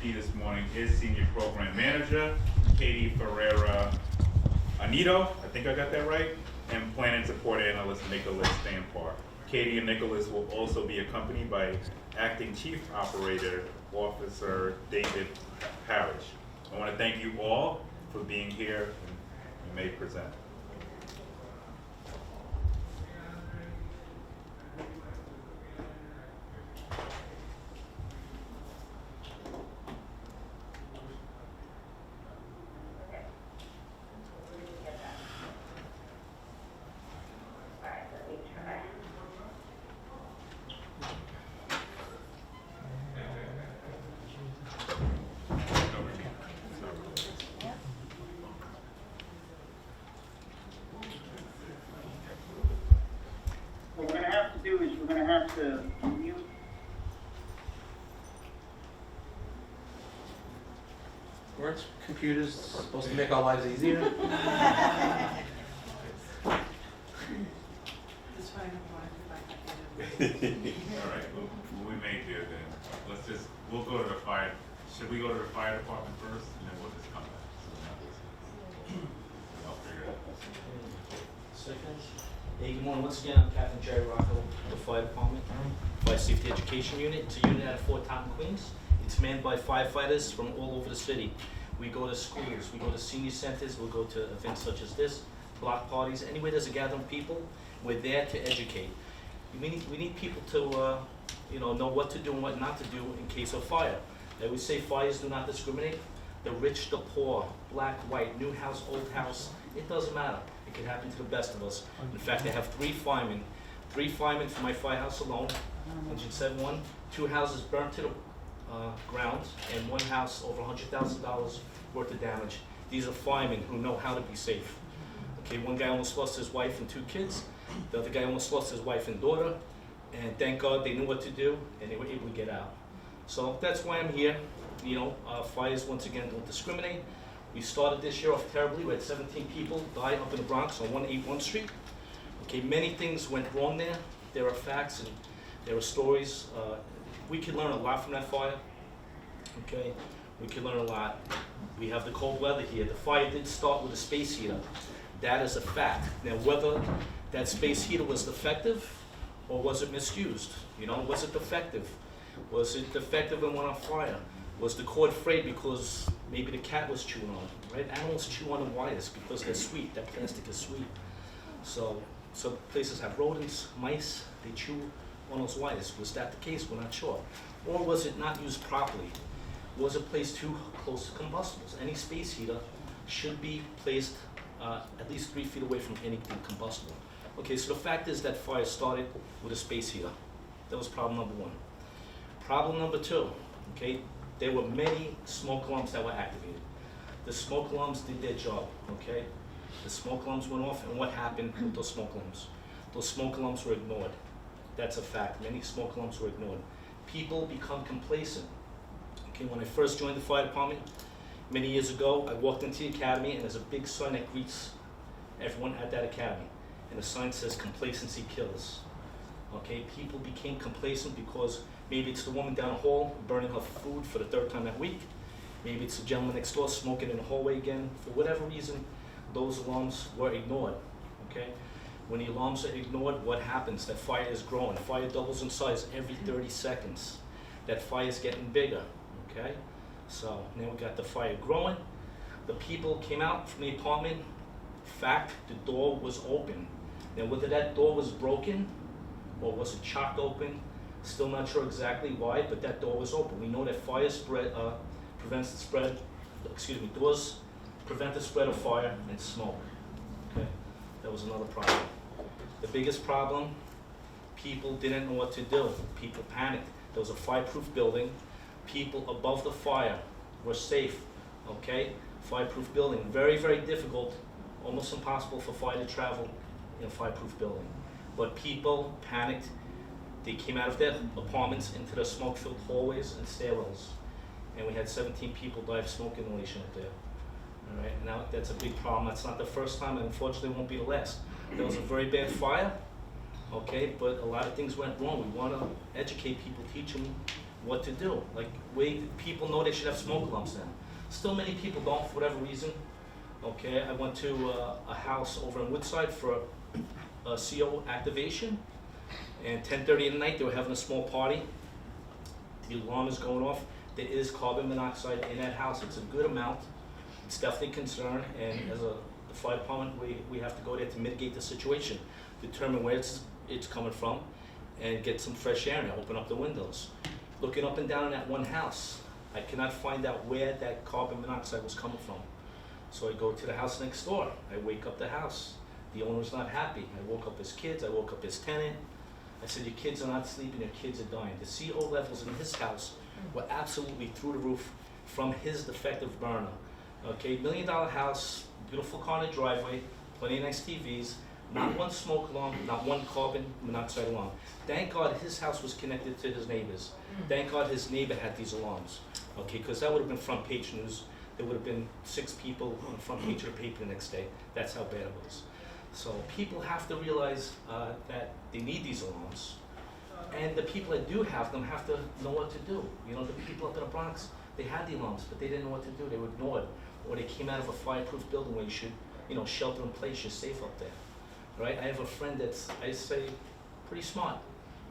MVP this morning is Senior Program Manager, Catie Ferrara Iannitto, I think I got that right, and Planning Support Analyst, Nicholas Stampar. Catie and Nicholas will also be accompanied by Acting Chief Operator Officer David Parrish. I want to thank you all for being here, and you may present. To mute. Weren't computers supposed to make our lives easier? All right, what we may do then, we'll go to the fire. Should we go to the fire department first, and then we'll just come back? So I'll figure it out. Seconds. Hey, good morning. Once again, I'm Captain Gerard, Rocco, the Fire Department, Fire Safety Education Unit. It's a unit out of Fort Totten, Queens. It's manned by firefighters from all over the city. We go to schools, we go to senior centers, we'll go to events such as this, block parties, anywhere there's a gathering of people, we're there to educate. We need people to know what to do and what not to do in case of fire. I always say fires do not discriminate. The rich, the poor, black, white, new house, old house, it doesn't matter. It can happen to the best of us. In fact, I have three firemen for my firehouse alone, engine 7-1, 2 houses burnt to the ground, and 1 house over $100,000 worth of damage. These are firemen who know how to be safe. Okay, one guy almost lost his wife and 2 kids. The other guy almost lost his wife and daughter, and thank God they knew what to do, and they were able to get out. So that's why I'm here. Fires, once again, don't discriminate. We started this year off terribly. We had 17 people die up in the Bronx on 181 Street. Okay, many things went wrong there. There are facts and there are stories. We can learn a lot from that fire. Okay, we can learn a lot. We have the cold weather here. The fire did start with a space heater. That is a fact. Now, whether that space heater was defective or was it misused? Was it defective? Was it defective and went on fire? Was the cord frayed because maybe the cat was chewing on it, right? Animals chew on the wires because they're sweet. That plastic is sweet. So some places have rodents, mice, they chew on those wires. Was that the case? We're not sure. Or was it not used properly? Was it placed too close to combustibles? Any space heater should be placed at least 3 feet away from anything combustible. Okay, so the fact is that fire started with a space heater. That was problem number 1. Problem number 2, okay, there were many smoke alarms that were activated. The smoke alarms did their job, okay? The smoke alarms went off, and what happened with those smoke alarms? Those smoke alarms were ignored. That's a fact. Many smoke alarms were ignored. People become complacent. Okay, when I first joined the fire department many years ago, I walked into the academy, and there's a big sign that greets everyone at that academy. And the sign says, "Complacency kills." Okay, people became complacent because maybe it's the woman down the hall burning her food for the 3rd time that week. Maybe it's the gentleman next door smoking in the hallway again. For whatever reason, those alarms were ignored, okay? When the alarms are ignored, what happens? That fire is growing. Fire doubles in size every 30 seconds. That fire is getting bigger, okay? So now we got the fire growing. The people came out from the apartment. Fact, the door was open. Now whether that door was broken or was it chopped open, still not sure exactly why, but that door was open. We know that fire spread, prevents the spread, doors prevent the spread of fire and smoke, okay? That was another problem. The biggest problem, people didn't know what to do. People panicked. There was a fireproof building. People above the fire were safe, okay? Fireproof building, very, very difficult, almost impossible for fire to travel in a fireproof building. But people panicked. They came out of their apartments into the smoke-filled hallways and stairwells. And we had 17 people die of smoke inhalation up there. All right, now that's a big problem. That's not the first time, and unfortunately won't be the last. There was a very bad fire, okay, but a lot of things went wrong. We want to educate people, teach them what to do. Like, people know they should have smoke alarms now. Still many people don't, for whatever reason. Okay, I went to a house over in Woodside for a CO activation, and 10:30 at night they were having a small party. The alarm is going off. There is carbon monoxide in that house. It's a good amount. It's definitely a concern, and as the fire department, we have to go there to mitigate the situation, determine where it's coming from, and get some fresh air and open up the windows. Looking up and down in that one house, I cannot find out where that carbon monoxide was coming from. So I go to the house next door. I wake up the house. The owner's not happy. I woke up his kids. I woke up his tenant. I said, your kids are not sleeping, your kids are dying. The CO levels in his house were absolutely through the roof from his defective burner. Okay, $1 million house, beautiful car in the driveway, plenty of nice TVs, not one smoke alarm, not one carbon monoxide alarm. Thank God his house was connected to his neighbor's. Thank God his neighbor had these alarms. Okay, because that would have been front page news. There would have been 6 people on the front page of the paper the next day. That's how bad it was. So people have to realize that they need these alarms. And the people that do have them have to know what to do. You know, the people up in the Bronx, they had the alarms, but they didn't know what to do. They were ignored. Or they came out of a fireproof building where you should, you know, shelter in place, you're safe up there. Right? I have a friend that's, I say, pretty smart,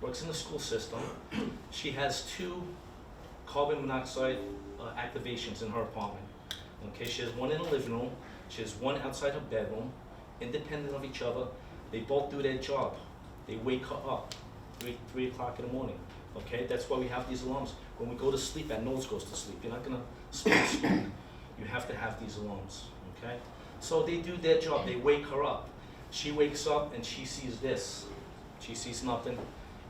works in the school system. She has 2 carbon monoxide activations in her apartment. Okay, she has one in the living room, she has one outside her bedroom, independent of each other. They both do their job. They wake her up 3 o'clock in the morning. Okay, that's why we have these alarms. When we go to sleep, our nose goes to sleep. You're not gonna smoke. You have to have these alarms. Okay, so they do their job. They wake her up. She wakes up and she sees this. She sees nothing.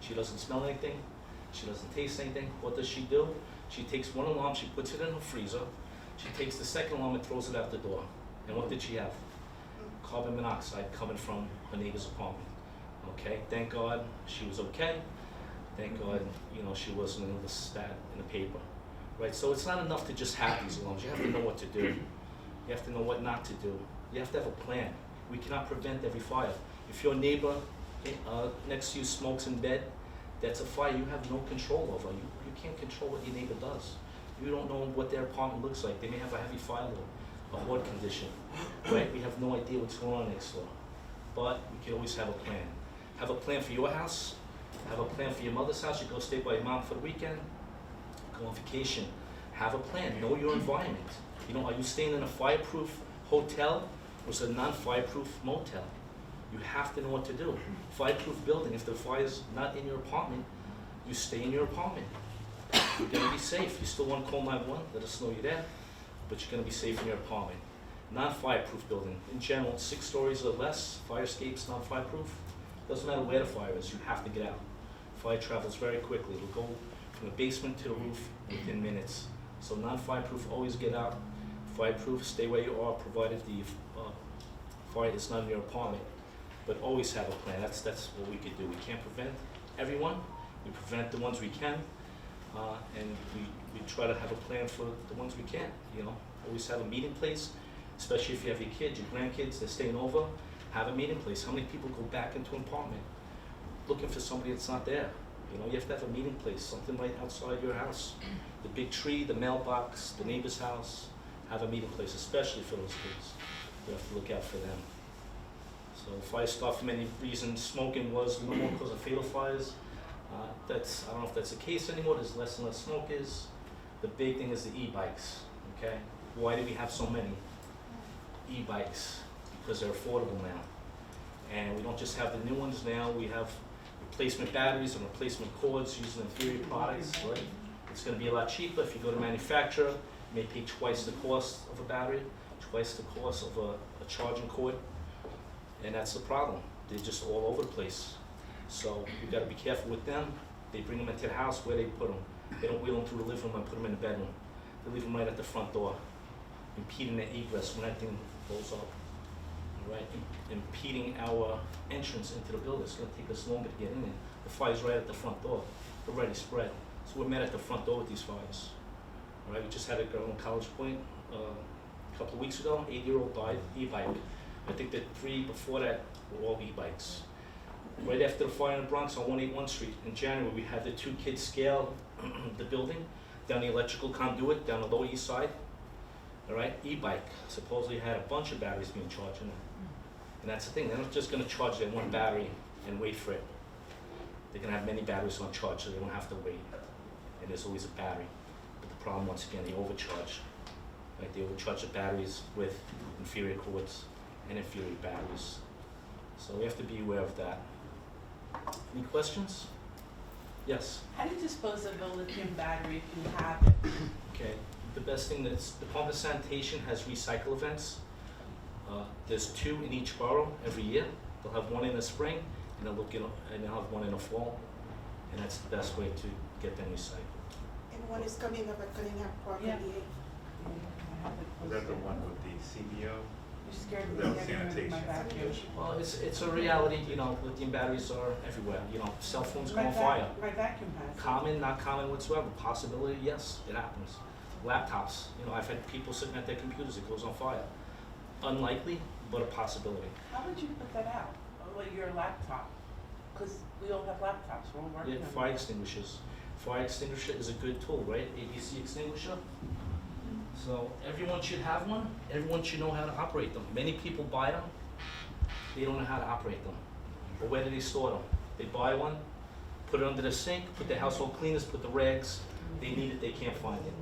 She doesn't smell anything. She doesn't taste anything. What does she do? She takes one alarm, she puts it in her freezer. She takes the second alarm and throws it out the door. And what did she have? Carbon monoxide coming from her neighbor's apartment. Okay, thank God she was okay. Thank God, you know, she wasn't in the stat in the paper. Right, so it's not enough to just have these alarms. You have to know what to do. You have to know what not to do. You have to have a plan. We cannot prevent every fire. If your neighbor next to you smokes in bed, that's a fire you have no control over. You can't control what your neighbor does. You don't know what their apartment looks like. They may have a heavy fire load, a hoard condition, right? We have no idea what's going on next door. But we can always have a plan. Have a plan for your house. Have a plan for your mother's house. You go stay by your mom for the weekend. Go on vacation. Have a plan. Know your environment. You know, are you staying in a fireproof hotel or is it a non-fireproof motel? You have to know what to do. Fireproof building, if the fire's not in your apartment, you stay in your apartment. You're gonna be safe. You still want to call 911, let us know you're there, but you're gonna be safe in your apartment. Non-fireproof building, in general, 6 stories or less, fire escapes, non-fireproof. Doesn't matter where the fire is, you have to get out. Fire travels very quickly. It'll go from the basement to the roof within minutes. So non-fireproof, always get out. Fireproof, stay where you are, provided the fire is not in your apartment. But always have a plan. That's what we could do. We can't prevent everyone. We prevent the ones we can, and we try to have a plan for the ones we can't. You know, always have a meeting place, especially if you have your kids, your grandkids, they're staying over. Have a meeting place. How many people go back into an apartment looking for somebody that's not there? You know, you have to have a meeting place, something right outside your house. The big tree, the mailbox, the neighbor's house. Have a meeting place, especially for those kids. You have to look out for them. So fire start for many reasons. Smoking was the number one cause of fatal fires. I don't know if that's the case anymore. There's less and less smokers. The big thing is the e-bikes. Okay, why do we have so many e-bikes? Because they're affordable now, and we don't just have the new ones now. We have replacement batteries and replacement cords using inferior products. Right? It's going to be a lot cheaper if you go to manufacturer. You may pay twice the cost of a battery, twice the cost of a charging cord. And that's the problem. They're just all over the place. So you've got to be careful with them. They bring them into the house. Where they put them? They don't wheel them through the living room and put them in the bedroom. They leave them right at the front door, impeding their egress when that thing goes up. All right, impeding our entrance into the building. It's going to take us longer to get in there. The fire's right at the front door, already spread. So we're met at the front door with these fires. All right, we just had a girl in College Point a couple of weeks ago. 8-year-old died, e-bike. I think the 3 before that were all e-bikes. Right after the fire in the Bronx on 181 Street in January, we had the 2 kids scale the building down the electrical conduit down the Lower East Side. All right, e-bike supposedly had a bunch of batteries being charged in it. And that's the thing, they're not just gonna charge their one battery and wait for it. They're gonna have many batteries on charge, so they don't have to wait. And there's always a battery. But the problem, once again, they overcharge. Right, they overcharge the batteries with inferior cords and inferior batteries. So we have to be aware of that. Any questions? Yes? How do you dispose of a lithium battery if you have it? Okay, the best thing that's, the Department of Sanitation has recycle events. There's 2 in each borough every year. They'll have one in the spring, and they'll have one in the fall. And that's the best way to get them recycled. And one is coming up at Cunningham Park Yeah. on the 8th. Was that the one with the CBO? You're scared Without of getting rid of my sanitation. vacuum. Well, it's a reality, you know, lithium batteries are everywhere. You know, cell phones go My on fire. My vacuum has it. Common, not common whatsoever. Possibility, yes, it happens. Laptops, you know, I've had people sitting at their computers, it goes on fire. Unlikely, but a possibility. How would you put that out? Like your laptop? Because we all have laptops, we're all working Yeah, on fire them. extinguishers. Fire extinguisher is a good tool, right? ABC extinguisher. So everyone should have one. Everyone should know how to operate them. Many people buy them. They don't know how to operate them. Or where do they store them? They buy one, put it under the sink, put the household cleaners, put the rags. They need it, they can't find it.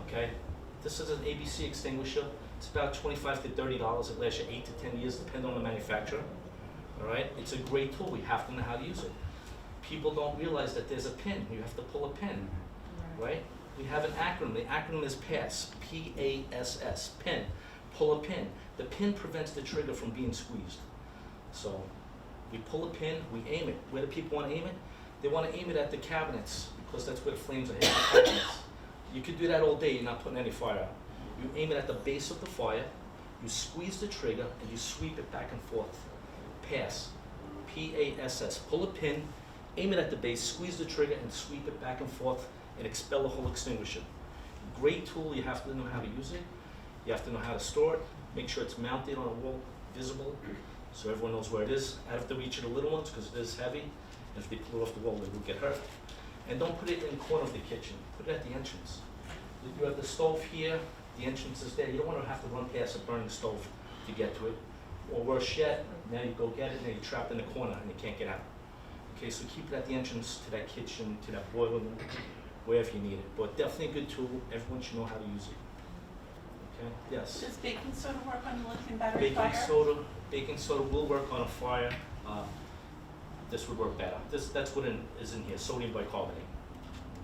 Okay? This is an ABC extinguisher. It's about $25 to $30. It lasts you 8 to 10 years, depending on the manufacturer. All right? It's a great tool. We have to know how to use it. People don't realize that there's a pin. You have to pull a pin, right? We have an acronym. The acronym is PASS, P-A-S-S, pin. Pull a pin. The pin prevents the trigger from being squeezed. So we pull a pin, we aim it. Where do people want to aim it? They want to aim it at the cabinets because that's where the flames are hitting the cabinets. You could do that all day, you're not putting any fire out. You aim it at the base of the fire, you squeeze the trigger, and you sweep it back and forth. Pass, P-A-S-S. Pull a pin, aim it at the base, squeeze the trigger, and sweep it back and forth, and expel the whole extinguisher. Great tool, you have to know how to use it. You have to know how to store it. Make sure it's mounted on a wall, visible, so everyone knows where it is. Out of the reach of the little ones, because it is heavy. And if they pull it off the wall, they will get hurt. And don't put it in the corner of the kitchen. Put it at the entrance. If you have the stove here, the entrance is there. You don't want to have to run past a burning stove to get to it. Or worse yet, now you go get it and you're trapped in the corner and you can't get out. Okay, so keep it at the entrance to that kitchen, to that boiler room, wherever you need it. But definitely a good tool. Everyone should know how to use it. Okay, yes? Does baking soda work on the lithium battery fire? Baking soda will work on a fire. This would work better. That's what is in here, sodium bicarbonate.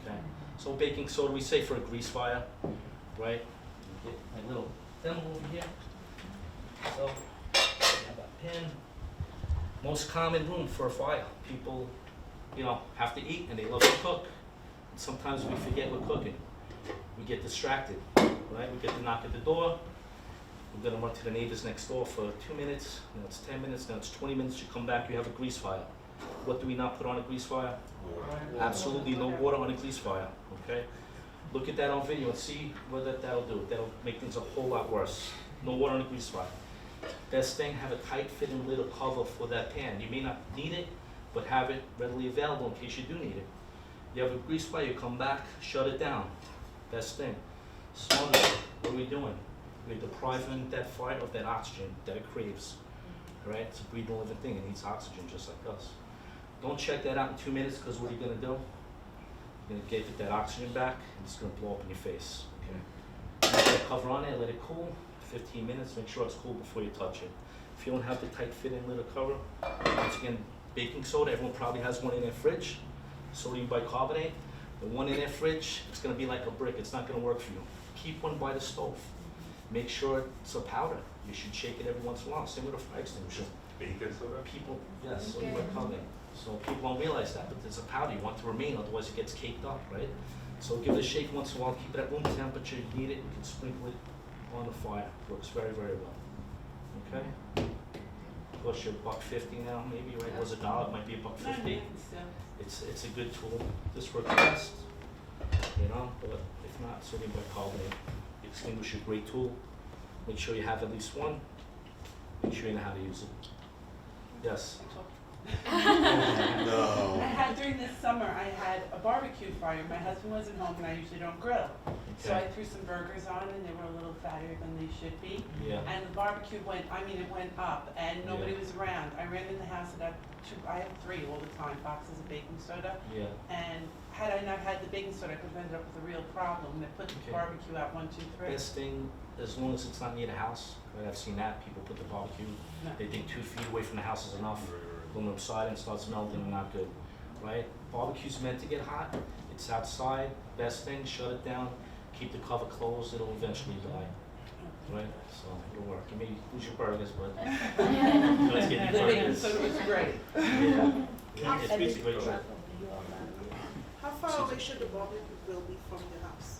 Okay? So baking soda, we say for a grease fire, right? Get my little thimble over here. So, have that pin. Most common room for a fire. People, you know, have to eat and they love to cook. And sometimes we forget we're cooking. We get distracted, right? We get to knock at the door. We're gonna run to the neighbors next door for 2 minutes, now it's 10 minutes, now it's 20 minutes, you come back, you have a grease fire. What do we not put on a grease fire? Absolutely no water on a grease fire, okay? Look at that on video and see what that'll do. That'll make things a whole lot worse. No water on a grease fire. Best thing, have a tight fitting lid or cover for that pan. You may not need it, but have it readily available in case you do need it. You have a grease fire, you come back, shut it down. Best thing. Smoke it. What are we doing? We're depriving that fire of that oxygen that it craves. Right? It's a breathing living thing. It needs oxygen just like us. Don't check that out in 2 minutes because what are you going to do? You're going to give it that oxygen back and it's going to blow up in your face. Okay? Put that cover on there, let it cool. 15 minutes, make sure it's cool before you touch it. If you don't have the tight fitting lid or cover, once again, baking soda, everyone probably has one in their fridge. Sodium bicarbonate. The one in their fridge, it's going to be like a brick. It's not going to work for you. Keep one by the stove. Make sure it's a powder. You should shake it every once in a while. Same with a fire extinguisher. Baking soda? People, yes, sodium bicarbonate. So people don't realize that, but it's a powder. You want it to remain, otherwise it gets caked up, right? So give it a shake once in a while. Keep it at room temperature. You need it. You can sprinkle it on the fire. Works very, very well. Okay. Cost you $1.50 now, maybe, right? Was $1? It might be $1.50. It's a good tool. This works best, you know. But if not, sodium bicarbonate. Extinguisher, great tool. Make sure you have at least one. Make sure you know how to use it. Yes. No. I had during this summer, I had a barbecue fire. My husband wasn't home and I usually don't grill. So I threw some burgers on and they were a little fattier than they should be. Yeah. And the barbecue went, it went up and nobody Yeah. was around. I ran in the house and got I have 3 all the time, boxes of baking soda. Yeah. And had I not had the baking soda, I could have ended up with a real problem. They put the Okay. barbecue out 1, 2, 3. Best thing, as long as it's not near the house, right? I've seen that, people put the barbecue, No. they think 2 feet away from the house is enough. Aluminum siding starts melting, not good, right? Barbecue's meant to get hot, it's outside, best thing, shut it down, keep the cover closed, it'll eventually die, right? So it'll work. You may lose your burgers, but let's get The your baking burgers. soda was great. Yeah, it's basically a great job. How far away should the barbecue grill be from the house?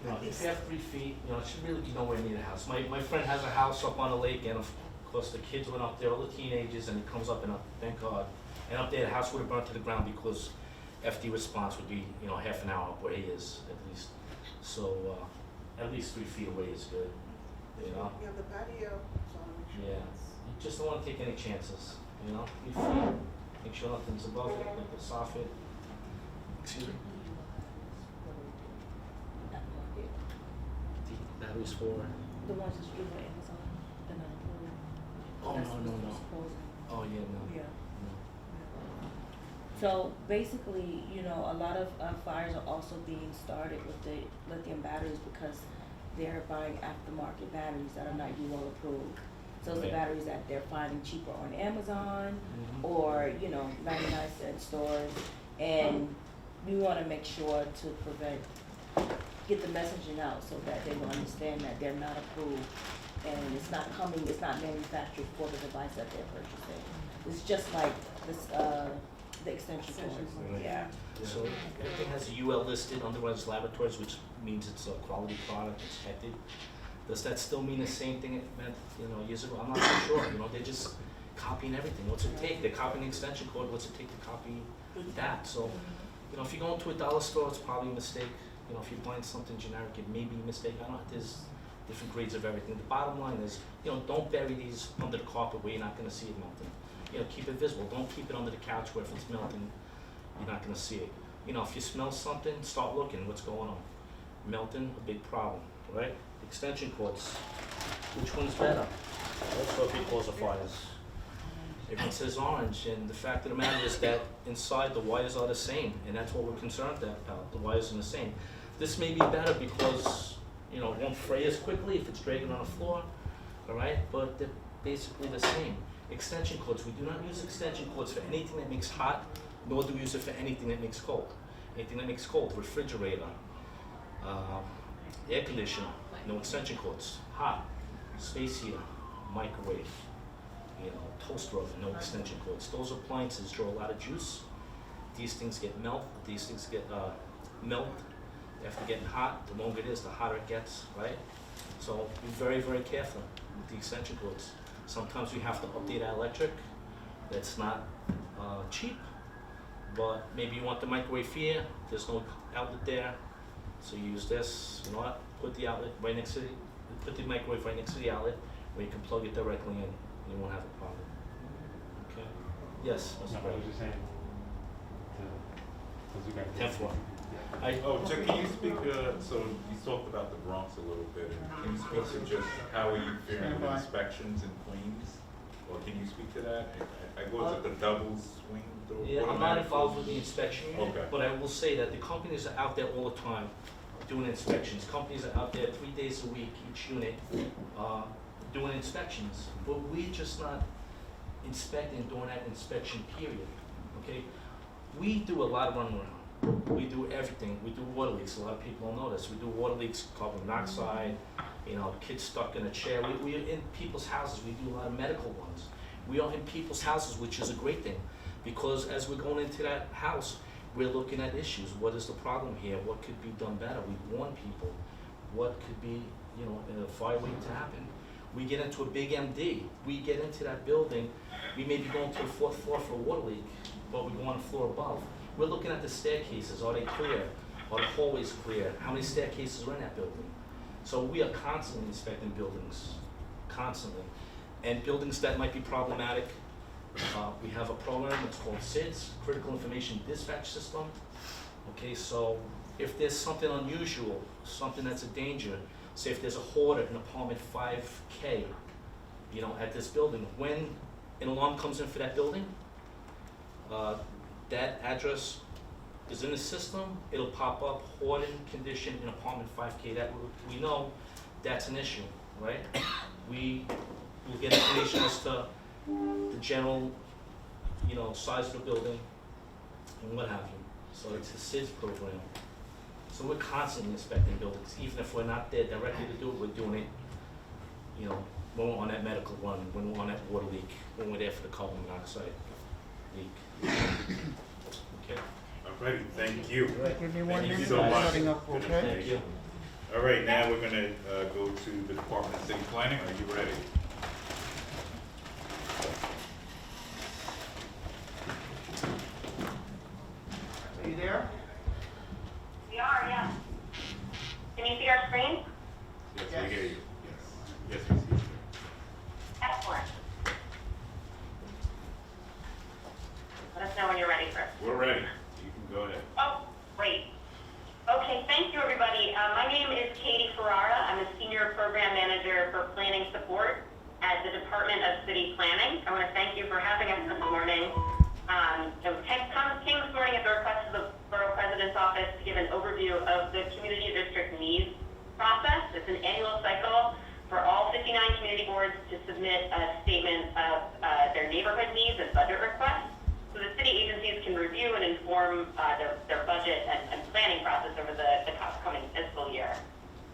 You know, if you have 3 feet, you know, it should really be nowhere near the house. My friend has a house up on the lake, and of course the kids went up there, all the teenagers, and it comes up and up, thank God. And up there, the house would have burnt to the ground because FD response would be, you know, half an hour up where he is, at least. So, at least 3 feet away is good, you know? You have the patio, so I'll make sure Yeah. it's- You just don't wanna take any chances, you know? 3 feet, make sure nothing's above it, like the soffit. Excuse me? The batteries for, The ones that's due by Amazon, they're not approved. oh, That's no, what no, we're no. supposing. Oh, yeah, no. Yeah. No. So basically, you know, a lot of fires are also being started with the lithium batteries because they're buying aftermarket batteries that are not UL approved. So it's the Right. batteries that they're finding cheaper on Amazon Mhm. or, you know, 99-cent stores. And we wanna make sure to get the messaging out so that they will understand that they're not approved and it's not manufactured for the device that they're purchasing. It's just like this, the extension Extension cords. cord, yeah. So everything has a UL listed under Res Laboratories, which means it's a quality product, it's protected. Does that still mean the same thing it meant, you know, years ago? I'm not so sure, you know, they're just copying everything. What's it take? They're copying the extension cord, what's it take to copy that? So, you know, if you go into a dollar store, it's probably a mistake. You know, if you're buying something generic, it may be a mistake. I don't know, there's different grades of everything. The bottom line is, you know, don't bury these under the carpet where you're not gonna see it melting. You know, keep it visible. Don't keep it under the couch where if it's melting, you're not gonna see it. You know, if you smell something, start looking, what's going on. Melting, a big problem, right? Extension cords, which one's better? That's what people cause the fires. Everyone says orange, and the fact of the matter is that inside the wires are the same, and that's what we're concerned about, the wires are the same. This may be better because, you know, it won't fray as quickly if it's dragging on the floor, all right? But they're basically the same. Extension cords, we do not use extension cords for anything that makes hot, nor do we use it for anything that makes cold. Anything that makes cold, refrigerator, air conditioner, no extension cords. Hot, space heater, microwave, you know, toaster oven, no extension cords. Those appliances draw a lot of juice. These things get melt. After getting hot, the longer it is, the hotter it gets, right? So be very, very careful with the extension cords. Sometimes we have to update our electric. That's not cheap, but maybe you want the microwave here. There's no outlet there, so you use this. You know what? Put the outlet right next to put the microwave right next to the outlet, where you can plug it directly in, and you won't have a problem. Okay. Yes, Mr. No, I Brady. was just saying. Because you got 10th floor. Oh, Chuck, can you speak, so you talked about the Bronx a little bit, and can you speak to just how are you faring with inspections in Queens? Or can you speak to that? I go to the double swing door? Yeah, I'm not involved with the inspection unit, Okay. but I will say that the companies are out there all the time doing inspections. Companies are out there 3 days a week, each unit, doing inspections. But we're just not inspecting during that inspection period, okay? We do a lot of runaround. We do everything. We do water leaks. A lot of people don't know this. We do water leaks, carbon monoxide, you know, kids stuck in a chair. We are in people's houses. We do a lot of medical ones. We are in people's houses, which is a great thing, because as we're going into that house, we're looking at issues. What is the problem here? What could be done better? We warn people. What could be, you know, a fire waiting to happen? We get into a big MD. We get into that building. We may be going to the 4th floor for a water leak, but we go on the floor above. We're looking at the staircases. Are they clear? Are the hallways clear? How many staircases are in that building? So we are constantly inspecting buildings, constantly. And buildings that might be problematic, We have a program, it's called SIDS, Critical Information Dispatch System. Okay, so if there's something unusual, something that's a danger, say if there's a hoarder in apartment 5K, you know, at this building, when an alarm comes in for that building, that address is in the system, it'll pop up, hoarding condition in apartment 5K, that we know that's an issue, right? We will get information as to the general, you know, size of the building and what have you. So it's a SIDS program. So we're constantly inspecting buildings, even if we're not there directly to do it, we're doing it, you know, when we're on that medical run, when we're on that water leak, when we're there for the carbon monoxide leak. Okay? Alrighty, thank you. Give me 1 Thank you minute, so I'm much. setting up, Good okay? Thank you. All right, now we're gonna go to the Department of City Planning. Are you ready? Are you there? We are, yeah. Can you see our screen? Yes, Yes. we hear you. Yes, we see you. Excellent. Let us know when you're ready, Chris. We're ready. You can go ahead. Oh, great. Okay, thank you, everybody. My name is Catie Ferrara. I'm a Senior Program Manager for Planning Support at the Department of City Planning. I want to thank you for having us this morning. Came this morning at the request of the Borough President's Office to give an overview of the Community District Needs process. It's an annual cycle for all 59 community boards to submit a statement of their neighborhood needs and budget requests. So the city agencies can review and inform their budget and planning process over the upcoming fiscal year.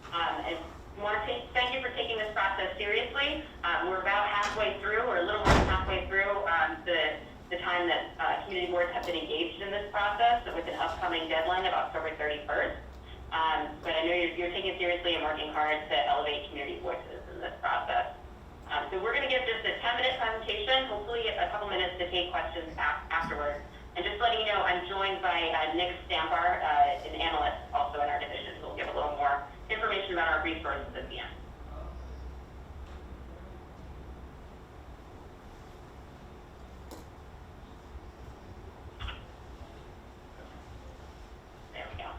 And I want to thank you for taking this process seriously. We're about halfway through, or a little more than halfway through, the time that community boards have been engaged in this process, with an upcoming deadline of October 31st. But I know you're taking it seriously and working hard to elevate community voices in this process. So we're going to give just a 10-minute presentation, hopefully a couple minutes to take questions afterwards. And just letting you know, I'm joined by Nick Stampar, an analyst also in our division, who will give a little more information about our resources at the end. There we go.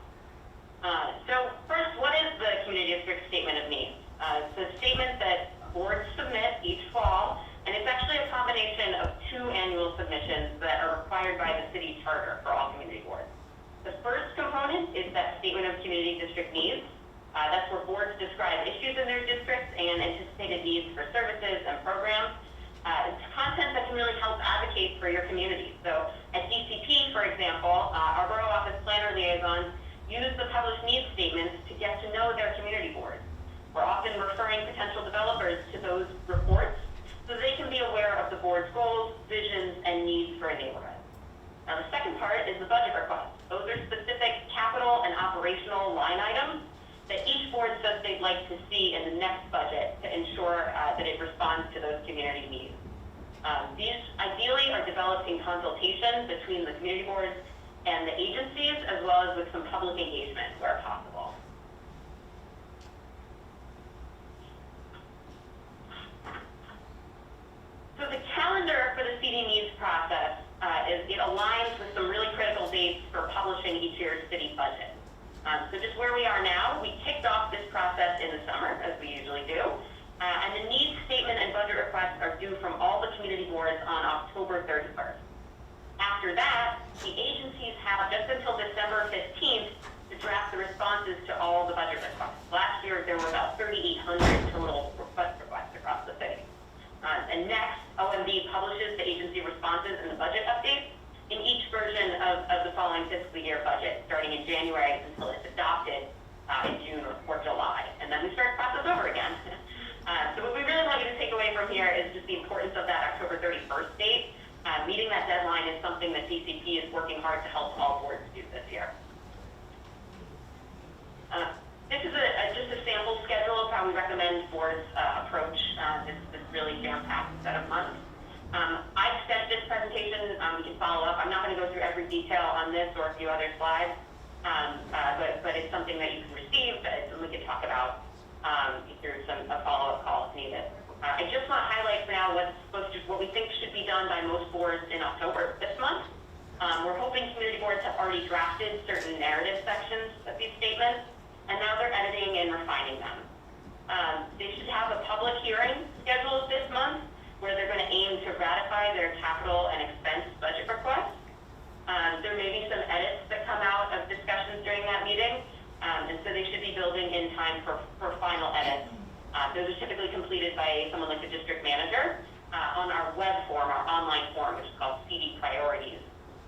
So first, what is the Community District Statement of Needs? It's a statement that boards submit each fall, and it's actually a combination of 2 annual submissions that are required by the city charter for all community boards. The first component is that Statement of Community District Needs. That's where boards describe issues in their districts and anticipated needs for services and programs. It's content that can really help advocate for your community. So at DCP, for example, our Borough Office Planner Liaisons use the published needs statements to get to know their community boards. We're often referring potential developers to those reports so they can be aware of the board's goals, visions, and needs for a neighborhood. Now, the second part is the budget request. Those are specific capital and operational line items that each board says they'd like to see in the next budget to ensure that it responds to those community needs. These ideally are developed in consultation between the community boards and the agencies, as well as with some public engagement where possible. So the calendar for the CD needs process it aligns with some really critical dates for publishing each year's city budget. So just where we are now, we kicked off this process in the summer, as we usually do, and the needs statement and budget requests are due from all the community boards on October 31st. After that, the agencies have just until December 15th to draft the responses to all the budget requests. Last year, there were about 3,800 total requests across the city. And next, OMB publishes the agency responses and the budget updates in each version of the following fiscal year budget, starting in January until it's adopted in June or July. And then we start the process over again. So what we really want you to take away from here is just the importance of that October 31st date. Meeting that deadline is something that DCP is working hard to help all boards do this year. This is just a sample schedule of how we recommend boards approach this really jam-packed set of months. I've sent this presentation. We can follow up. I'm not going to go through every detail on this or a few other slides, but it's something that you can receive and we can talk about through a follow-up call if needed. I just want to highlight for now what we we think should be done by most boards in October this month. We're hoping community boards have already drafted certain narrative sections of these statements, and now they're editing and refining them. They should have a public hearing scheduled this month where they're going to aim to ratify their capital and expense budget requests. There may be some edits that come out of discussions during that meeting, and so they should be building in time for final edits. Those are typically completed by someone like the district manager on our web form, our online form, which is called CD Priorities.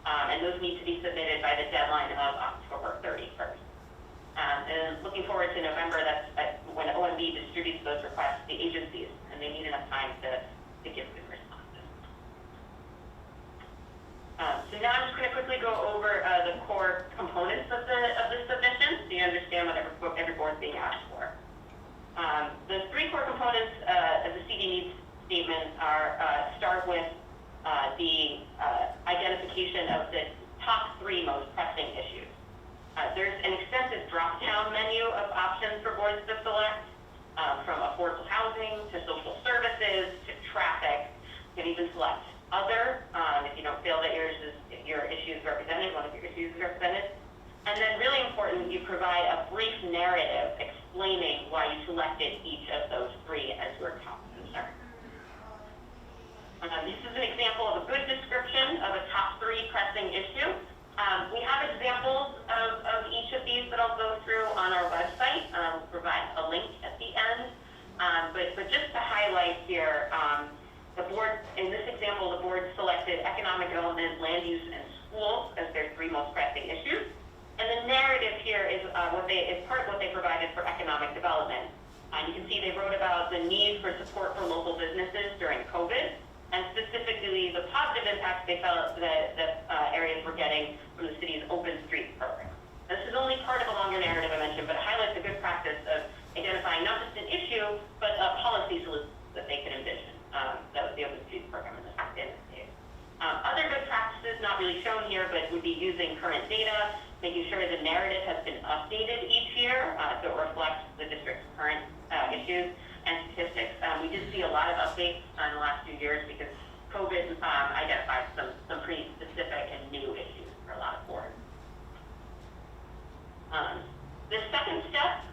And those need to be submitted by the deadline of October 31st. And looking forward to November, that's when OMB distributes those requests to the agencies, and they need enough time to give good responses. So now I'm just going to quickly go over the core components of the submission so you understand what every board's being asked for. The three core components of the CD needs statement start with the identification of the top three most pressing issues. There's an extensive drop-down menu of options for boards to select, from affordable housing to social services to traffic. You can even select other if you don't feel that your issue is represented, one of your issues is represented. And then really important, you provide a brief narrative explaining why you selected each of those three as your top concern. This is an example of a good description of a top three pressing issue. We have examples of each of these that I'll go through on our website. We'll provide a link at the end. But just to highlight here, the board, in this example, the board selected economic development, land use, and schools as their three most pressing issues. And the narrative here is part of what they provided for economic development. You can see they wrote about the need for support for local businesses during COVID, and specifically the positive impacts they felt that areas were getting from the city's open streets program. This is only part of a longer narrative I mentioned, but it highlights a good practice of identifying not just an issue, but a policy solution that they can envision. That was the open streets program in this case. Other good practices, not really shown here, but would be using current data, making sure the narrative has been updated each year so it reflects the district's current issues and statistics. We did see a lot of updates in the last few years because COVID identified some pretty specific and new issues for a lot of boards. The second step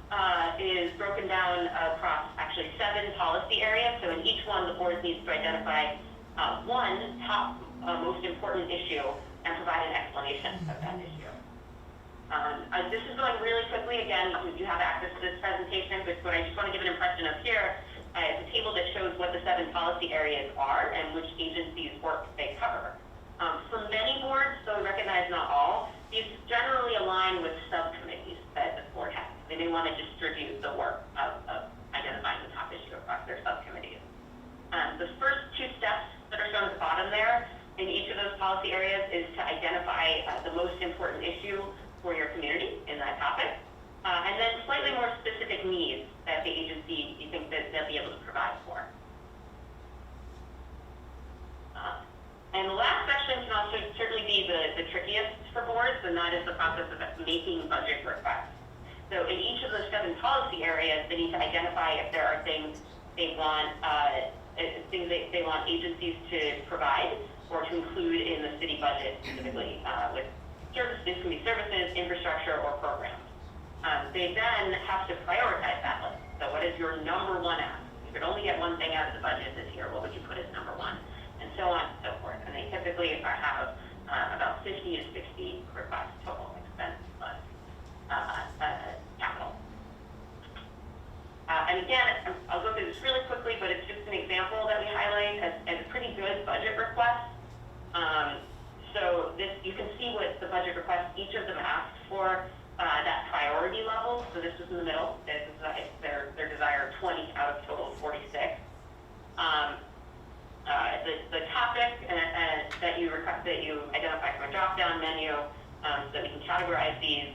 is broken down across actually 7 policy areas. So in each one, the board needs to identify one top most important issue and provide an explanation of that issue. This is going really quickly. Again, you have access to this presentation, but what I just want to give an impression of here is a table that shows what the 7 policy areas are and which agencies' work they cover. For many boards, so we recognize not all, these generally align with subcommittees that the board has. They may want to distribute the work of identifying the top issue across their subcommittees. The first 2 steps that are shown at the bottom there in each of those policy areas is to identify the most important issue for your community in that topic, and then slightly more specific needs that the agency you think that they'll be able to provide for. And the last section can also certainly be the trickiest for boards, and that is the process of making budget requests. So in each of those 7 policy areas, they need to identify if there are things they want they want agencies to provide or to include in the city budget, specifically with services. This can be services, infrastructure, or programs. They then have to prioritize that list. So what is your number 1 ask? You could only get one thing out of the budget this year. What would you put as number 1? And so on and so forth. And they typically have about 50 to 60 requests total, expense plus capital. And again, I'll go through this really quickly, but it's just an example that we highlight as a pretty good budget request. So this, you can see what the budget request each of them asked for, that priority level. So this was in the middle. This is their desired 20 out of total 46. The topic that you identify from a drop-down menu, so that we can categorize these.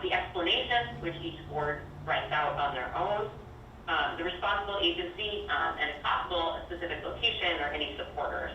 The explanation, which each board writes out on their own. The responsible agency, and if possible, a specific location or any supporters.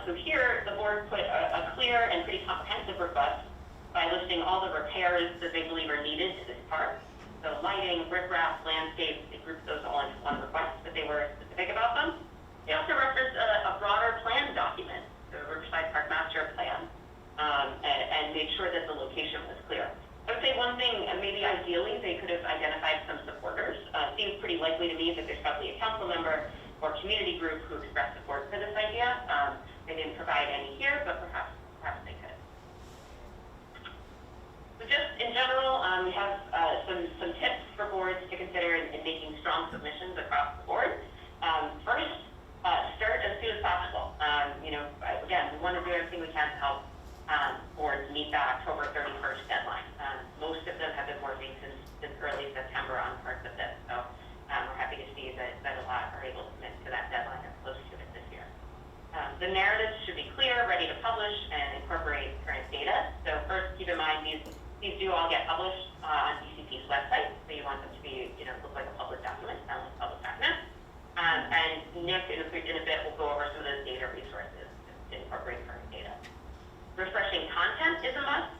So here, the board put a clear and pretty comprehensive request by listing all the repairs that they believe are needed to this park. So lighting, riprap, landscapes, they grouped those all into one request, but they were specific about them. They also referenced a broader plan document, the Riverside Park Master Plan, and made sure that the location was clear. I would say one thing, and maybe ideally they could have identified some supporters. Seems pretty likely to me that there's probably a council member or community group who expressed support for this idea. They didn't provide any here, but perhaps they could. So just in general, we have some tips for boards to consider in making strong submissions across the board. First, start as soon as possible. Again, we want to do everything we can to help boards meet that October 31st deadline. Most of them have been working since early September on parts of this, so we're happy to see that a lot are able to commit to that deadline or close to it this year. The narratives should be clear, ready to publish, and incorporate current data. So first, keep in mind these do all get published on DCP's website, so you want them to be, look like a public document, sound like a public document. And Nick, in a bit, will go over some of those data resources to incorporate current data. Refreshing content is a must.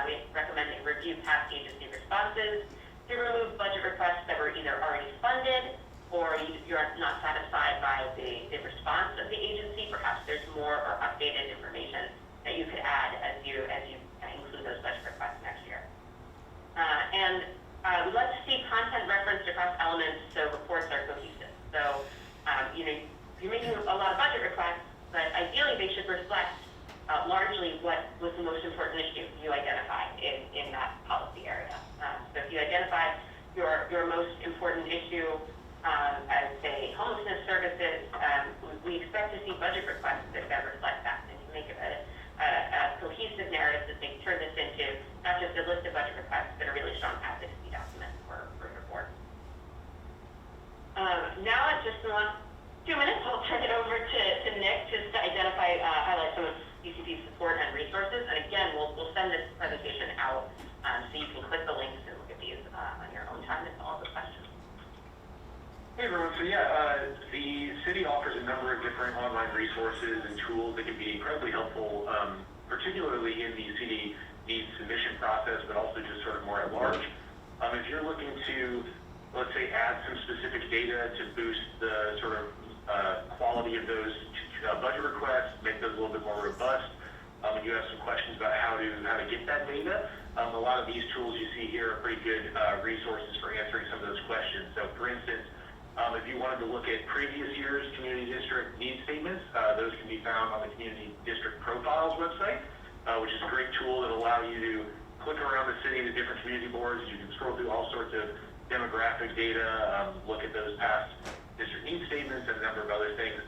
We recommend that you review past agency responses to remove budget requests that were either already funded or you're not satisfied by the response of the agency. Perhaps there's more or updated information that you could add as you include those budget requests next year. We'd like to see content referenced across elements so reports are cohesive. So, you're making a lot of budget requests, but ideally they should reflect largely what was the most important issue you identified in that policy area. So if you identify your most important issue as, say, homelessness services, we expect to see budget requests that reflect that. And you make it a cohesive narrative that they turn this into not just a list of budget requests, but a really strong advocacy document for your board. Now, just in the last 2 minutes, I'll turn it over to Nick just to highlight some of DCP's support and resources. And again, we'll send this presentation out so you can click the links and look at these on your own time and all the questions. Hey everyone, so the city offers a number of different online resources and tools that can be incredibly helpful, particularly in the CD needs submission process, but also just sort of more at large. If you're looking to, let's say, add some specific data to boost the sort of quality of those budget requests, make those a little bit more robust, and you have some questions about how to get that data, a lot of these tools you see here are pretty good resources for answering some of those questions. So for instance, if you wanted to look at previous year's community district need statements, those can be found on the community district profiles website, which is a great tool that allows you to click around the city to different community boards. You can scroll through all sorts of demographic data, look at those past district need statements and a number of other things.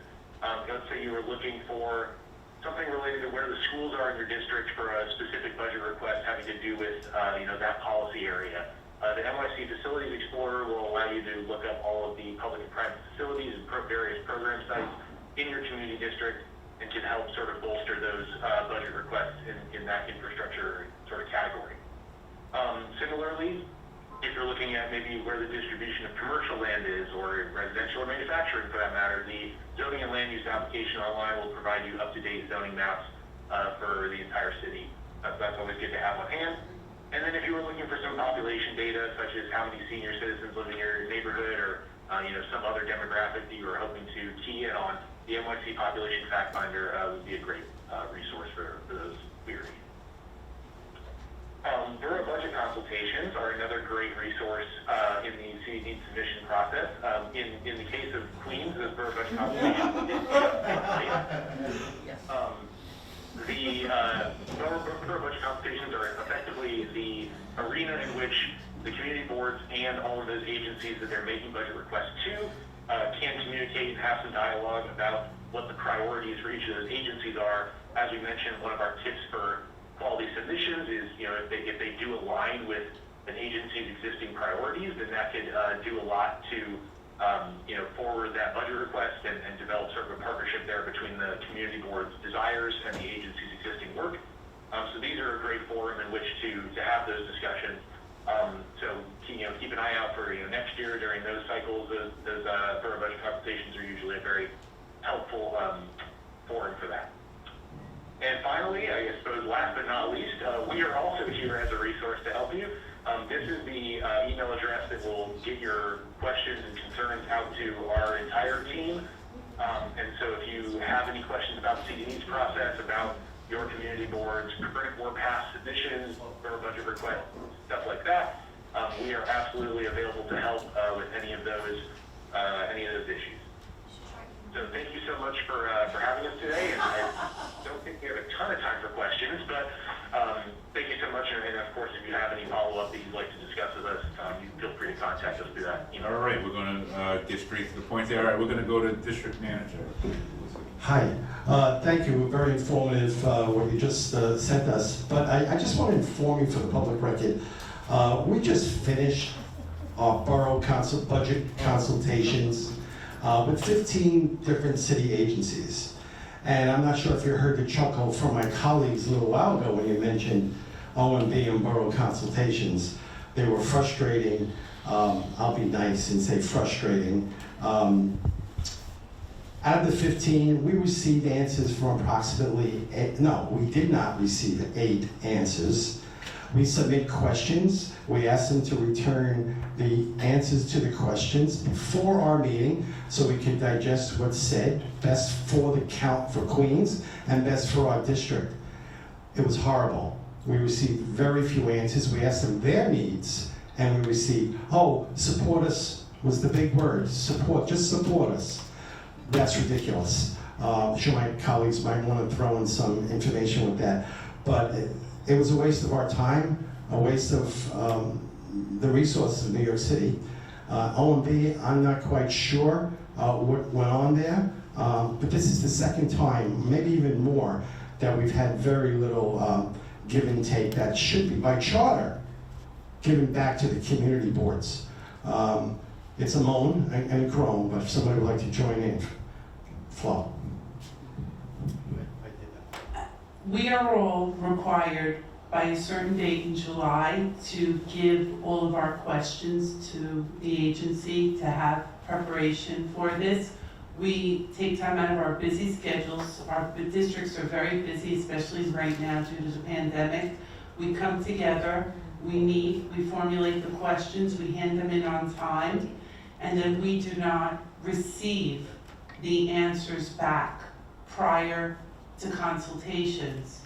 Let's say you were looking for something related to where the schools are in your district for a specific budget request having to do with that policy area. The NYC Facilities Explorer will allow you to look up all of the public and private facilities and various program sites in your community district and can help sort of bolster those budget requests in that infrastructure sort of category. Similarly, if you're looking at maybe where the distribution of commercial land is, or residential or manufacturing for that matter, the zoning and land use application online will provide you up-to-date zoning maps for the entire city. That's always good to have on hand. And then if you were looking for some population data, such as how many senior citizens live in your neighborhood, or some other demographic that you were hoping to key in on, the NYC Population Fact Finder would be a great resource for those queries. Borough budget consultations are another great resource in the city needs submission process. In the case of Queens, those borough budget consultations, the borough budget consultations are effectively the arena in which the community boards and all of those agencies that they're making budget requests to can communicate and have some dialogue about what the priorities for each of those agencies are. As we mentioned, one of our tips for quality submissions is, if they do align with an agency's existing priorities, then that could do a lot to, forward that budget request and develop sort of a partnership there between the community board's desires and the agency's existing work. So these are a great forum in which to have those discussions. So keep an eye out for next year during those cycles. Those borough budget consultations are usually a very helpful forum for that. And finally, I suppose last but not least, we are also here as a resource to help you. This is the email address that will get your questions and concerns out to our entire team. And so if you have any questions about the CD needs process, about your community boards, current or past submissions, or budget requests, stuff like that, we are absolutely available to help with any of those issues. So thank you so much for having us today, and I don't think we have a ton of time for questions, but thank you so much, and of course, if you have any follow-up that you'd like to discuss with us, you feel free to contact us through that email. All right, we're gonna get straight to the point there. All right, we're gonna go to District Manager. Hi, thank you, very informative what you just sent us, but I just want to inform you for the public record, we just finished our borough budget consultations with 15 different city agencies. And I'm not sure if you heard the chuckle from my colleagues a little while ago when you mentioned OMB and borough consultations. They were frustrating, I'll be nice and say frustrating. Out of the 15, we received answers from approximately we did not receive 8 answers. We submit questions. We ask them to return the answers to the questions before our meeting so we can digest what's said, best for the count for Queens and best for our district. It was horrible. We received very few answers. We asked them their needs and we received, support us was the big word, support, just support us. That's ridiculous. I'm sure my colleagues might want to throw in some information with that, but it was a waste of our time, a waste of the resources of New York City. OMB, I'm not quite sure what went on there, but this is the second time, maybe even more, that we've had very little give and take that should be, by charter, given back to the community boards. It's a moan and a groan, but if somebody would like to join in, Flo. We are all required by a certain date in July to give all of our questions to the agency to have preparation for this. We take time out of our busy schedules. Our districts are very busy, especially right now due to the pandemic. We come together, we meet, we formulate the questions, we hand them in on time, and then we do not receive the answers back prior to consultations.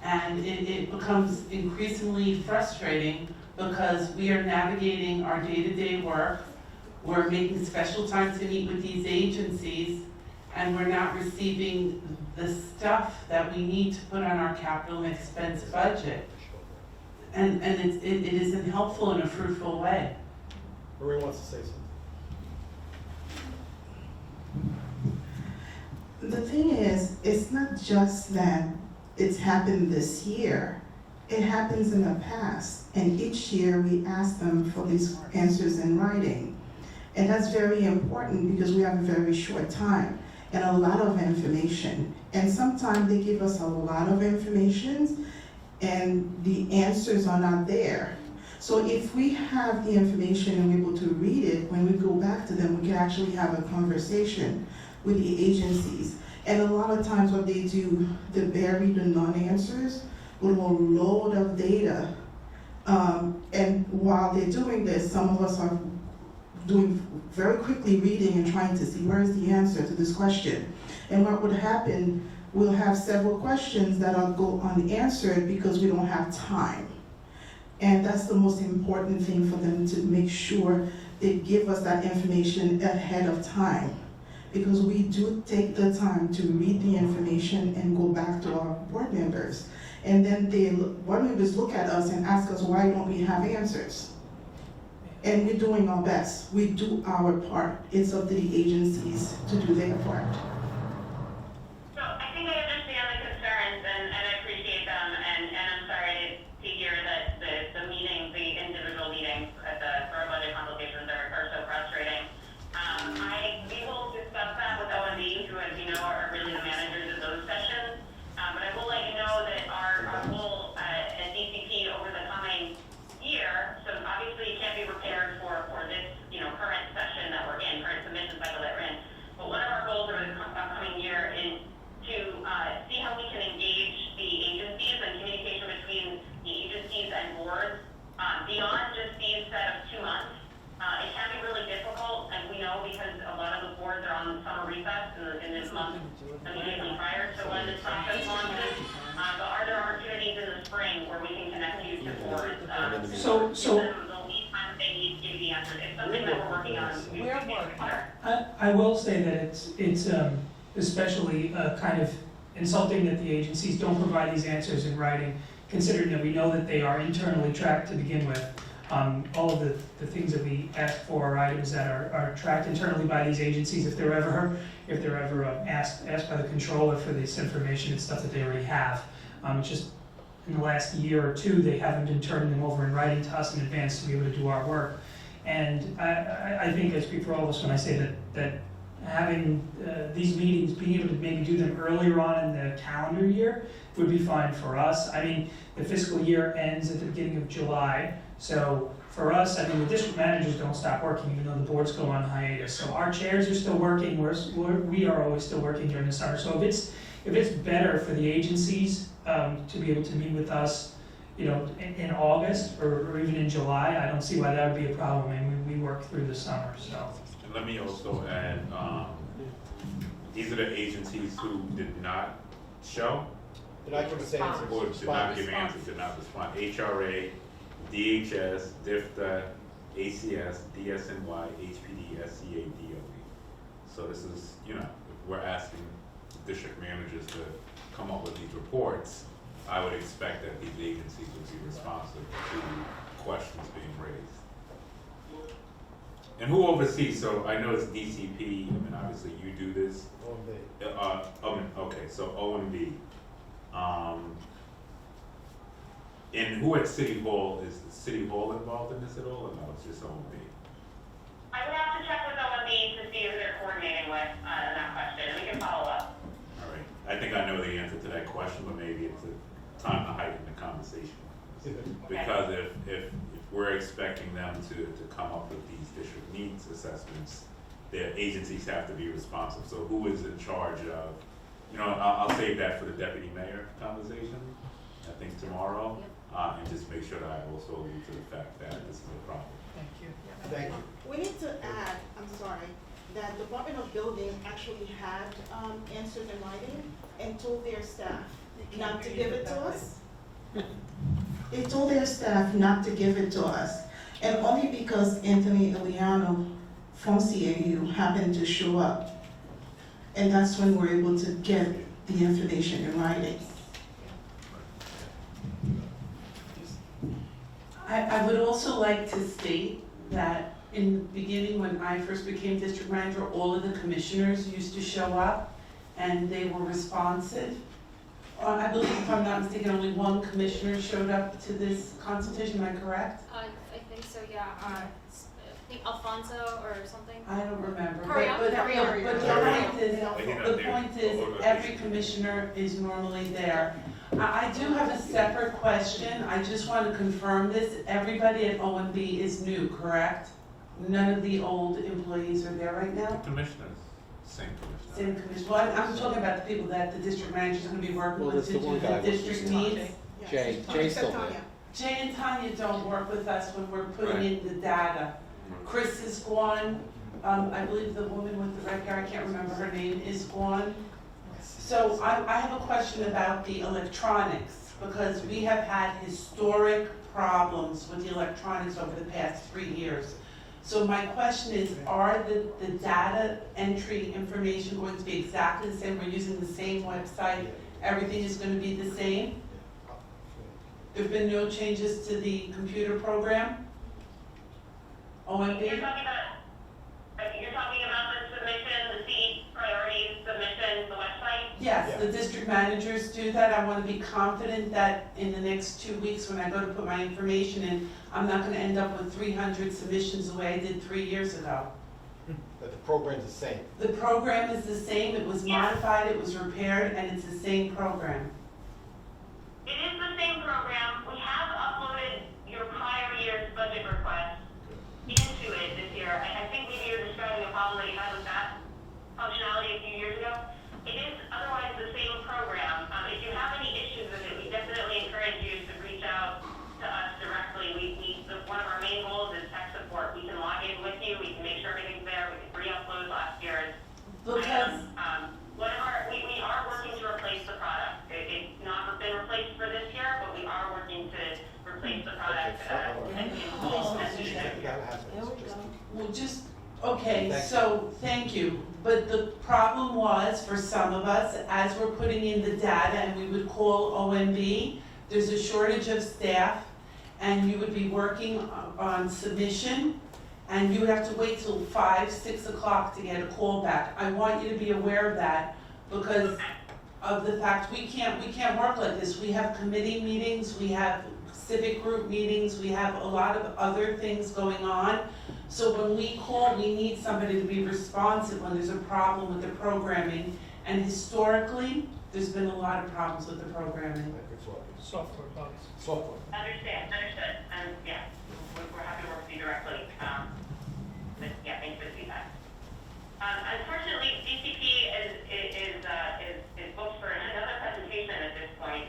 And it becomes increasingly frustrating because we are navigating our day-to-day work, we're making special time to meet with these agencies, and we're not receiving the stuff that we need to put on our capital expense budget. And it isn't helpful in a fruitful way. Marie wants to say something. The thing is, it's not just that it's happened this year. It happens in the past, and each year we ask them for these answers in writing. And that's very important because we have a very short time and a lot of information. And sometimes they give us a lot of information and the answers are not there. So if we have the information and we're able to read it, when we go back to them, we can actually have a conversation with the agencies. And a lot of times what they do, they bury the non-answers with a load of data. And while they're doing this, some of us are doing very quickly reading and trying to see where is the answer to this question. And what would happen, we'll have several questions that will go unanswered because we don't have time. And that's the most important thing for them, to make sure they give us that information ahead of time. Because we do take the time to read the information and go back to our board members. And then board members look at us and ask us, why don't we have answers? And we're doing our best. We do our part. It's up to the agencies to do their part. So I think I understand the concerns and I appreciate them, and I'm sorry to hear that the meetings, the individual meetings at the borough budget consultations are so frustrating. We will discuss that with OMB, who, as you know, are really the managers of those sessions. But I will let you know that our goal at DCP over the coming year, so obviously you can't be prepared for this, current session that we're in, current submission cycle that we're in. But one of our goals over the Where was I will say that it's especially kind of insulting that the agencies don't provide these answers in writing, considering that we know that they are internally tracked to begin with. All of the things that we ask for are items that are tracked internally by these agencies. If they're ever asked by the controller for this information, it's stuff that they already have. Just in the last year or two, they haven't been turning them over in writing to us in advance to be able to do our work. And I think I speak for all of us when I say that having these meetings, being able to maybe do them earlier on in the calendar year would be fine for us. I mean, the fiscal year ends at the beginning of July, so for us, I mean, the district managers don't stop working even though the boards go on hiatus. So our chairs are still working, we are always still working during the summer. So if it's better for the agencies to be able to meet with us, you know, in August or even in July, I don't see why that would be a problem. I mean, we work through the summer, so. And let me also add, these are the agencies who did not show, Did I give us answers? or did not give answers, did not respond. HRA, DHS, DIFTA, ACS, DSNY, HPD, SCA, DOE. So this is, you know, if we're asking district managers to come up with these reports, I would expect that these agencies would be responsive to questions being raised. And who oversees? So I know it's DCP. I mean, obviously you do this. Okay, so OMB. And who at City Hall, is the City Hall involved in this at all, or no, it's just OMB? I would have to check with OMB to see if they're coordinating with that question. We can follow up. All right. I think I know the answer to that question, but maybe it's a time to heighten the conversation. Because if we're expecting them to come up with these district needs assessments, their agencies have to be responsive. So who is in charge of, you know, I'll save that for the deputy mayor conversation, I think tomorrow, and just make sure that I also allude to the fact that this is a problem. Thank you. We need to add, I'm sorry, that Department of Building actually had answers in writing and told their staff not to give it to us. They told their staff not to give it to us, and only because Anthony Iannitto from CAU happened to show up. And that's when we're able to get the information in writing. I would also like to state that in the beginning, when I first became district manager, all of the commissioners used to show up and they were responsive. I believe, if I'm not mistaken, only one commissioner showed up to this consultation, am I correct? I think so, yeah. I think Alfonso or something. I don't remember. Hurry up, But hurry up. the point is, every commissioner is normally there. I do have a separate question. I just want to confirm this. Everybody at OMB is new, correct? None of the old employees are there right now? Commissioners, same commissioner. Same commission. Well, I'm talking about the people that the district manager is going to be working with to do the district needs. Jay's still there. Jay and Tanya don't work with us when we're putting in the data. Chris is gone. I believe the woman with the red hair, I can't remember her name, is gone. So I have a question about the electronics, because we have had historic problems with the electronics over the past 3 years. So my question is, are the data entry information going to be exactly the same? We're using the same website, everything is going to be the same? There've been no changes to the computer program? OMB? You're talking about the submission, the seat priorities submission, the website? Yes, the district managers do that. I want to be confident that in the next 2 weeks when I go to put my information in, I'm not going to end up with 300 submissions the way I did 3 years ago. But the program's the same. The program is the same, it was modified, it was repaired, and it's the same program. It is the same program. We have uploaded your prior year's budget request into it this year. I think maybe you're describing a problem that you had with that functionality a few years ago. It is otherwise the same program. If you have any issues with it, we definitely encourage you to reach out to us directly. One of our main goals is tech support. We can log in with you, we can make sure everything's there, we can re-upload last year's items. We are working to replace the product. It's not been replaced for this year, but we are working to replace the product. Well, Okay, so, thank you. But the problem was, for some of us, as we're putting in the data and we would call OMB, there's a shortage of staff, and you would be working on submission, and you would have to wait till 5, 6 o'clock to get a call back. I want you to be aware of that, because of the fact we can't work like this. We have committee meetings, we have civic group meetings, we have a lot of other things going on. So when we call, we need somebody to be responsive when there's a problem with the programming. And historically, there's been a lot of problems with the programming. Software bugs. Understood, and yeah, we're happy to work with you directly. But yeah, thanks for the feedback. Unfortunately, DCP is booked for another presentation at this point.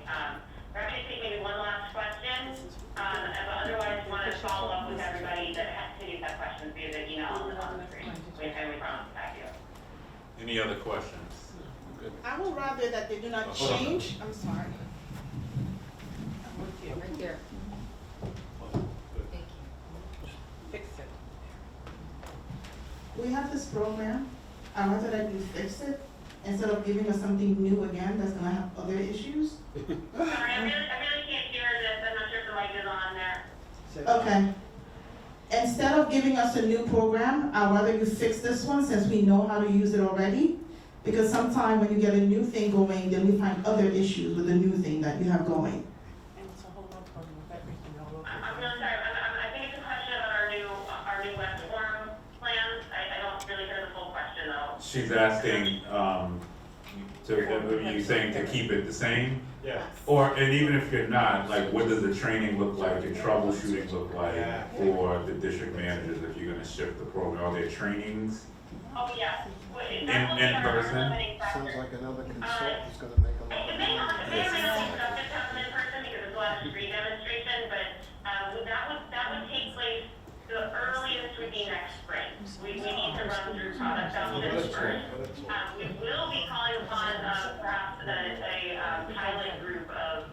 We're happy to take maybe one last question, but otherwise want to follow up with everybody that continues to have questions via the email on the screen. We promise to back you. Any other questions? I would rather that they do not Hold on. change, I'm sorry. Right there. Thank you. Fix it. We have this program, I'd rather that you fix it, instead of giving us something new again that's gonna have other issues. Sorry, I really can't hear this. I'm not sure if the mic is on there. Okay. Instead of giving us a new program, I'd rather you fix this one since we know how to use it already. Because sometimes when you get a new thing going, then we find other issues with the new thing that you have going. I'm really sorry. I think it's a question about our new web form plans. I don't really hear the full question though. She's asking, are you saying to keep it the same? Yeah. Or, and even if you're not, like, what does the training look like, and troubleshooting look like for the district managers if you're gonna shift the program? Are there trainings? Oh, yes. In person? Sounds like another consultant is gonna make a lot of It may not money. be productive to have them in person because there's a lot of screen demonstration, but that would take place, the earliest would be next spring. We need to run through product documents first. We will be calling upon perhaps a pilot group of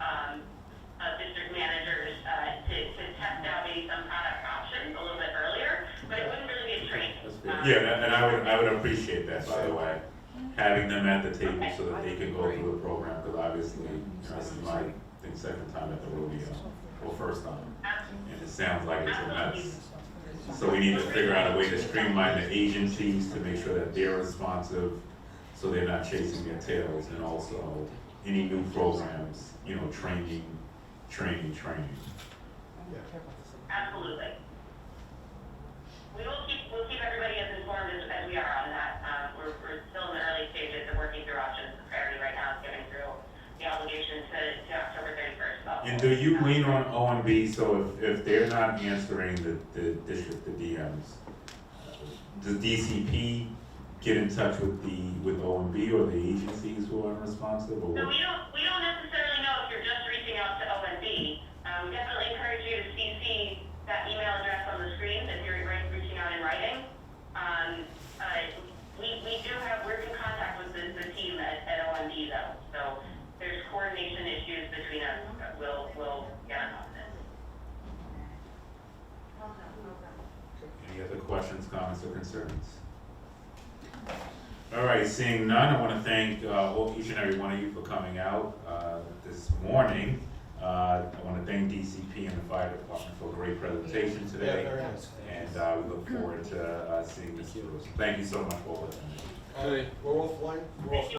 district managers to test out maybe some product options a little bit earlier, but it wouldn't really be a training. Yeah, and I would appreciate that, by the way, having them at the table so that they can go through the program, because obviously, this is my, second time at the rodeo, or first time, and it sounds like it's a mess. So we need to figure out a way to streamline the agencies to make sure that they're responsive, so they're not chasing their tails, and also any new programs, training. Absolutely. We'll keep everybody as informed as we are on that. We're still in the early stages of working through options. The priority right now is getting through the obligation to October 31st. And do you lean on OMB, so if they're not answering the district, the DMs, does DCP get in touch with OMB or the agencies who are responsive? Or So we don't necessarily know if you're just reaching out to OMB. We definitely encourage you to CC that email address on the screen if you're reaching out in writing. We're in contact with the team at OMB though, so there's coordination issues between us. We'll get on top of this. any other questions, comments, or concerns? All right, seeing none, I want to thank each and every one of you for coming out this morning. I want to thank DCP and the fire department for a great presentation today. Yeah, very nice. And we look forward to seeing this through. Thank you so much for listening. We're offline.